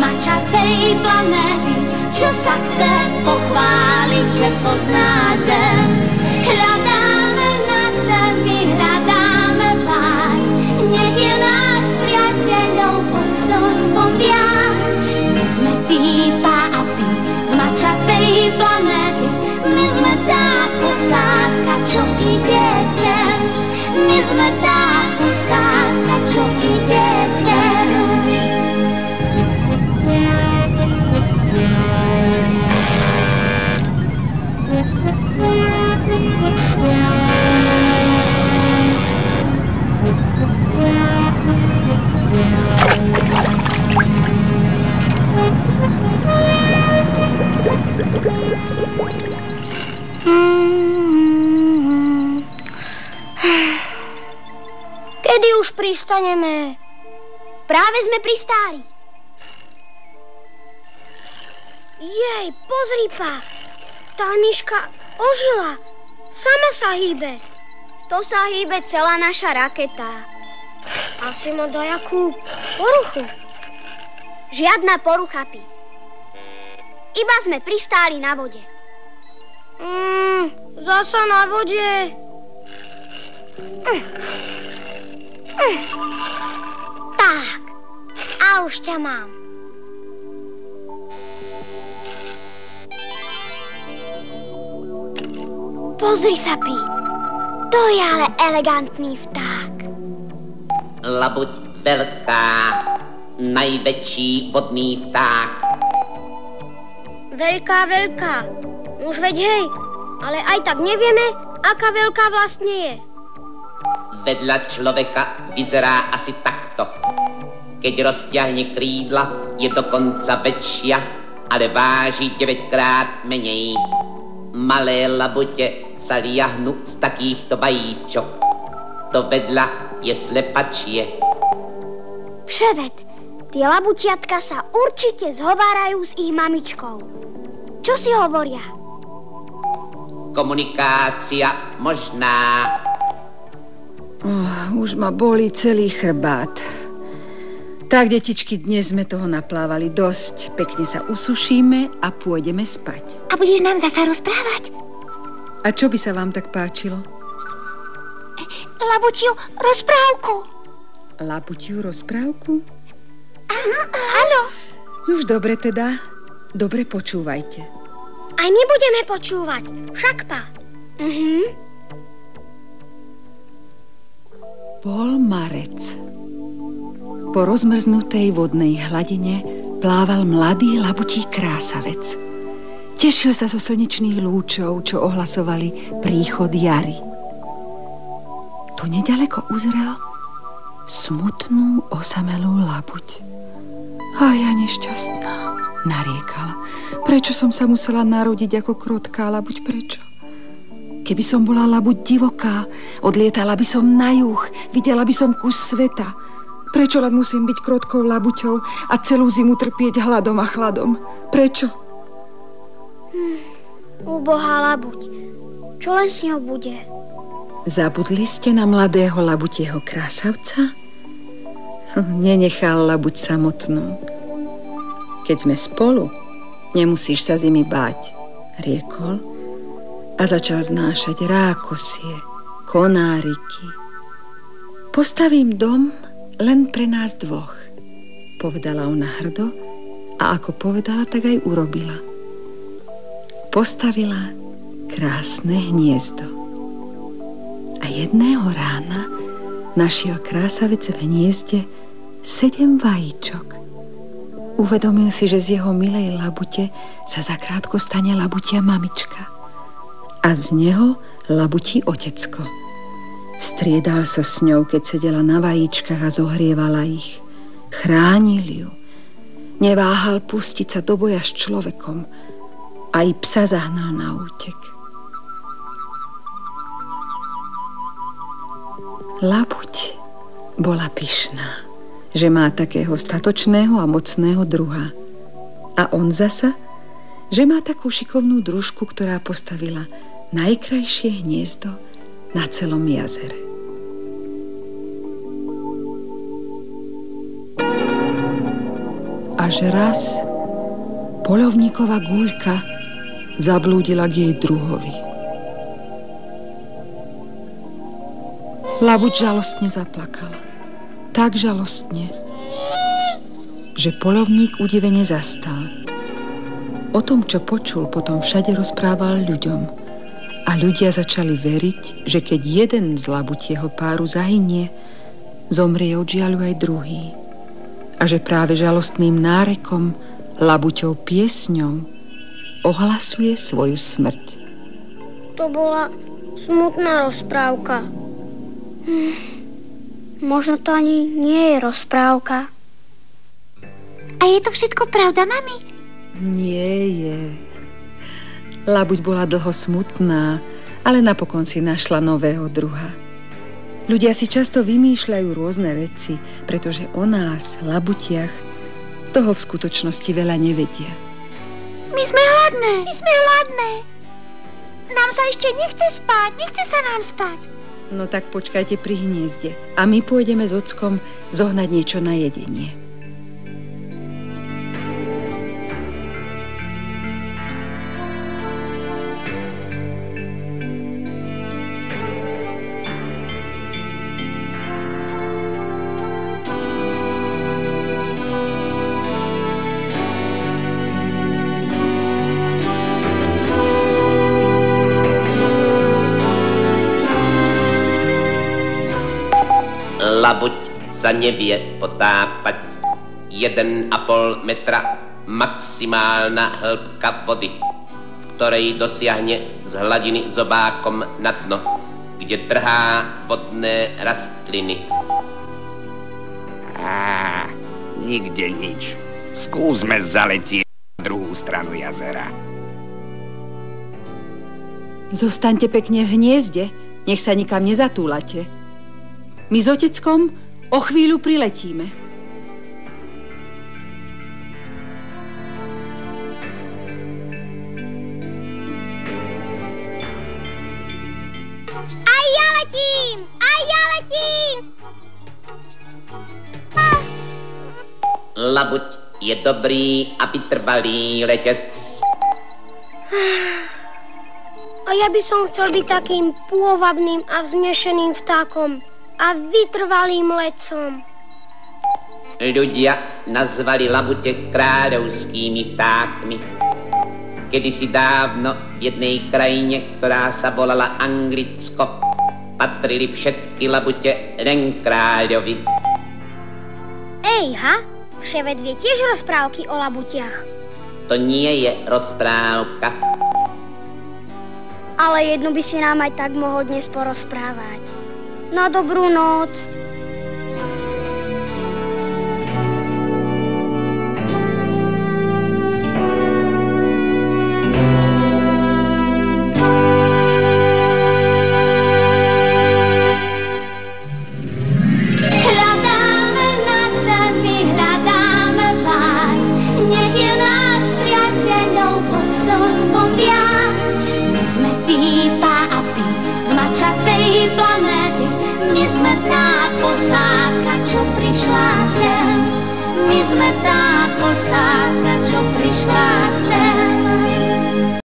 mačacej planéty, čo sa chce pochváliť, že pozná zem. Hľadáme na zemi, hľadáme vás, nech je nás priateľov pod slnkom viac. My sme Pípa a Pi z mačacej planéty, my sme tá posádka, čo ide sem. My sme tá posádka, čo ide sem. Kedy už pristaneme? Práve sme pristáli. Jej, pozri, Pa. Tá myška ožila. Sama sa hýbe. To sa hýbe celá naša raketa. Asi má dajakú poruchu. Žiadna porucha, Pi. Iba sme pristáli na vode. Zasa na vode. Tak. A už ťa mám. Pozri sa, Pi. To je ale elegantný vták. Labuť veľká, najväčší vodný vták. Veľká. Už veď hej, ale aj tak nevieme, aká veľká vlastne je. Vedľa človeka vyzerá asi takto. Keď roztiahne krídla, je dokonca väčšia, ale váži 9-krát menej. Malé labute sa liahnu z takýchto vajíčok. To vedľa je slepačie. Vševed, tie labutiatka sa určite zhovárajú s ich mamičkou. Čo si hovoria? Komunikácia možná. Už ma bolí celý chrbát. Tak, detičky, dnes sme toho naplávali dosť. Pekne sa usušíme a pôjdeme spať. A budeš nám zasa rozprávať? A čo by sa vám tak páčilo? Labutiu rozprávku. Labutiu rozprávku? Áno. Už dobre teda. Dobre počúvajte. Aj my budeme počúvať. Však, Pa. Bol marec. Po rozmrznutej vodnej hladine plával mladý labutí krásavec. Tešil sa zo slnečných lúčov, čo ohlasovali príchod jary. Tu nedaleko uzrel smutnú osamelú labuť. A ja nešťastná, nariekala. Prečo som sa musela narodiť ako krotká labuť, prečo? Keby som bola labuť divoká, odlietala by som na juh, videla by som kus sveta. Prečo len musím byť krotkou labuťou a celú zimu trpieť hladom a chladom? Prečo? Ubohá labuť. Čo len s ňou bude? Zabudli ste na mladého labutieho krásavca? Nenechal labuť samotnú. Keď sme spolu, nemusíš sa zimy báť, riekol a začal znášať rákosie, konáriky. Postavím dom len pre nás dvoch, povedala ona hrdo a ako povedala, tak aj urobila. Postavila krásne hniezdo. A jedného rána našiel krásavec v hniezde 7 vajíčok. Uvedomil si, že z jeho milej labute sa zakrátko stane labutia mamička. A z neho labutí otecko. Striedal sa s ňou, keď sedela na vajíčkach a zohrievala ich. Chránil ju. Neváhal pustiť sa do boja s človekom. Aj psa zahnal na útek. Labuť bola pyšná, že má takého statočného a mocného druha. A on zasa, že má takú šikovnú družku, ktorá postavila najkrajšie hniezdo na celom jazere. Až raz poľovníková guľka zablúdila k jej druhovi. Labuť žalostne zaplakala. Tak žalostne, že poľovník udivene zastal. O tom, čo počul, potom všade rozprával ľuďom. A ľudia začali veriť, že keď jeden z labutieho páru zahynie, zomrie od žiaľu aj druhý. A že práve žalostným nárekom, labuťou piesňou ohlasuje svoju smrť. To bola smutná rozprávka. Možno to ani nie je rozprávka. A je to všetko pravda, mami? Nie je. Labuť bola dlho smutná, ale napokon si našla nového druha. Ľudia si často vymýšľajú rôzne veci, pretože o nás, labutiach, toho v skutočnosti veľa nevedia. My sme hladné. My sme hladné. Nám sa ešte nechce spať. Nechce sa nám spať. No tak počkajte pri hniezde a my pôjdeme s ockom zohnať niečo na jedenie. Labuť sa nevie potápať. 1,5 metra maximálna hĺbka vody, v ktorej dosiahne z hladiny zobákom na dno, kde trhá vodné rastliny. Nikde nič. Skúsme zaletieť na druhú stranu jazera. Zostaňte pekne v hniezde, nech sa nikam nezatúlate. My s oteckom o chvíľu priletíme. Aj ja letím! Aj ja letím! Labuť je dobrý a vytrvalý letec. A ja by som chcel byť takým pôvabným a vznešeným vtákom a vytrvalým letcom. Ľudia nazvali labute kráľovskými vtákmi. Kedysi dávno v jednej krajine, ktorá sa volala Anglicko, patrili všetky labute len kráľovi. Ejha, vševet vie tiež rozprávky o labutiach. To nie je rozprávka. Ale jednu by si nám aj tak mohol dnes porozprávať. Na dobrú noc. Hľadáme na zemi, hľadáme vás. Nech je nás priateľov pod slnkom viac. My sme pípa a pí z mačacej planéty. My sme tá posádka, čo prišla sem. My sme tá posádka, čo prišla